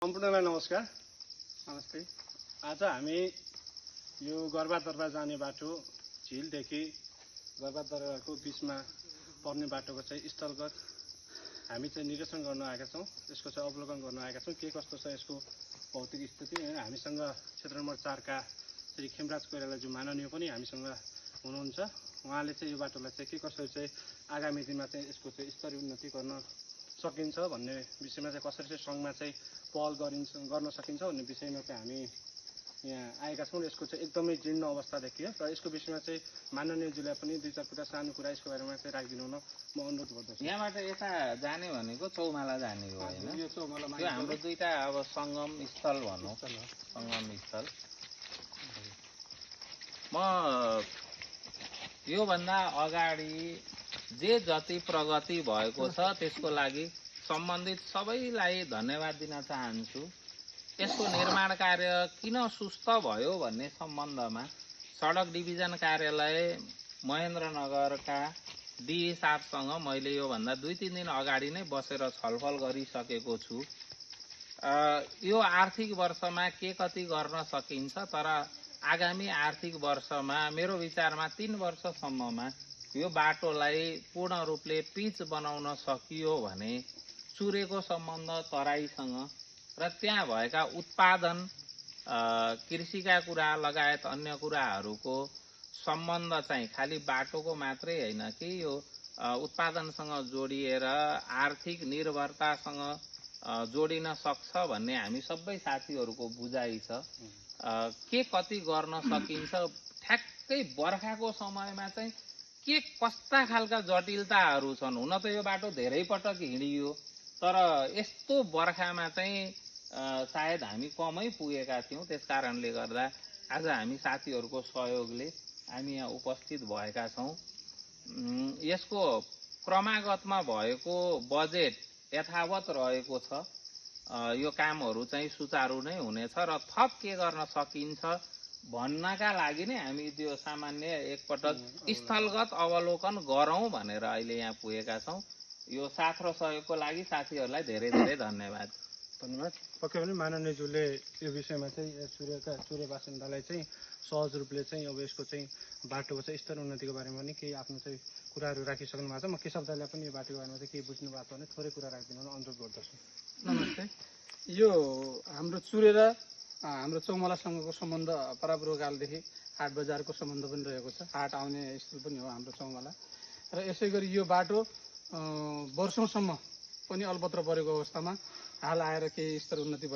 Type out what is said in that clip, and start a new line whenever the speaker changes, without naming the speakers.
सम्पूर्णलाई नमस्कार। नमस्ते। आज हामी यो गर्भादर्बा जाने बाटो झिलदेखि गर्भादर्बाको बिचमा पर्ने बाटोको चाहिँ स्थलगत हामी चाहिँ निरीक्षण गर्न आएका छौँ। यसको चाहिँ अवलोकन गर्न आएका छौँ के कस्तो छ यसको भौतिक स्थिति। हामीसँग क्षेत्र नम्बर 4 का श्री खेमराज कोइरालाज्यू माननीय पनि हामीसँग हुनुहुन्छ। उहाँले चाहिँ यो बाटोलाई चाहिँ के कसरी चाहिँ आगामी दिनमा चाहिँ यसको चाहिँ स्तरीय उन्नति गर्न सकिन्छ भन्ने विषयमा चाहिँ कसरी चाहिँ सङ्घमा चाहिँ पहल गर्न सकिन्छ भन्ने विषयमा चाहिँ हामी यहाँ आएका छौँ। यसको चाहिँ एकदमै जीर्ण अवस्था देखियो र यसको विषयमा चाहिँ माननीयज्यूलाई पनि दुई चार कुरा सानो कुरा यसको बारेमा चाहिँ राखिदिनु हुन म अनुरोध गर्दछु।
यहाँबाट यता जाने भनेको चौमाला जाने हो हैन?
यो चौमाला
यो हाम्रो दुईटा अब सङ्गम स्थल भनौँ, सङ्गम स्थल। म योभन्दा अगाडि जे जति प्रगति भएको छ त्यसको लागि सम्बन्धित सबैलाई धन्यवाद दिन चाहन्छु। यसको निर्माण कार्य किन सुस्त भयो भन्ने सम्बन्धमा सडक डिभिजन कार्यालय महेन्द्रनगरका डिए साहबसँग मैले योभन्दा 2-3 दिन अगाडि नै बसेर छलफल गरिसकेको छु। यो आर्थिक वर्षमा के कति गर्न सकिन्छ, तर आगामी आर्थिक वर्षमा मेरो विचारमा 3 वर्षसम्ममा यो बाटोलाई पूर्ण रूपले पिच बनाउन सकियो भने चुरेको सम्बन्ध तराईसँग र त्यहाँ भएका उत्पादन कृषिका कुरा लगायत अन्य कुराहरूको सम्बन्ध चाहिँ खालि बाटोको मात्रै होइन कि यो उत्पादनसँग जोडिएर आर्थिक निर्भरतासँग जोडिन सक्छ भन्ने हामी सबै साथीहरूको बुझाइ छ। के कति गर्न सकिन्छ, ठ्याक्कै बर्खाको समयमा चाहिँ के कस्ता खालका जटिलताहरू छन्। हुन त यो बाटो धेरै पटक हिँडियो, तर यस्तो बर्खामा चाहिँ सायद हामी कमै पुगेका थियौँ। त्यस कारणले गर्दा आज हामी साथीहरूको सहयोगले हामी यहाँ उपस्थित भएका छौँ। यसको क्रमागतमा भएको बजेट यथावत रहेको छ। यो कामहरू चाहिँ सुचारू नै हुनेछ र थप के गर्न सकिन्छ भन्नका लागि नै हामी त्यो सामान्य एकपटक स्थलगत अवलोकन गरौँ भनेर अहिले यहाँ पुगेका छौँ। यो साथ र सहयोगको लागि साथीहरूलाई धेरै धेरै धन्यवाद।
धन्यवाद। पक्कै पनि माननीयज्यूले यो विषयमा चाहिँ चुरे बासिन्दालाई चाहिँ सहज रूपले चाहिँ अब यसको चाहिँ बाटोको चाहिँ स्तर उन्नतिको बारेमा पनि केही आफ्नो चाहिँ कुराहरू राखिसक्नु भएको छ। म केशव दाइलाई पनि यो बाटोको बारेमा चाहिँ केही बुझ्नु भएको छ भने थोरै कुरा राखिदिनु अनुरोध गर्दछु।
नमस्ते। यो हाम्रो चुरे र हाम्रो चौमालासँगको सम्बन्ध परापूर्वकालदेखि हाट बजारको सम्बन्ध पनि रहेको छ। हाट आउने स्थल पनि हो हाम्रो चौमाला र यसै गरी यो बाटो वर्षौंसम्म पनि अल्पत्र परेको अवस्थामा हाल आएर केही स्तर उन्नति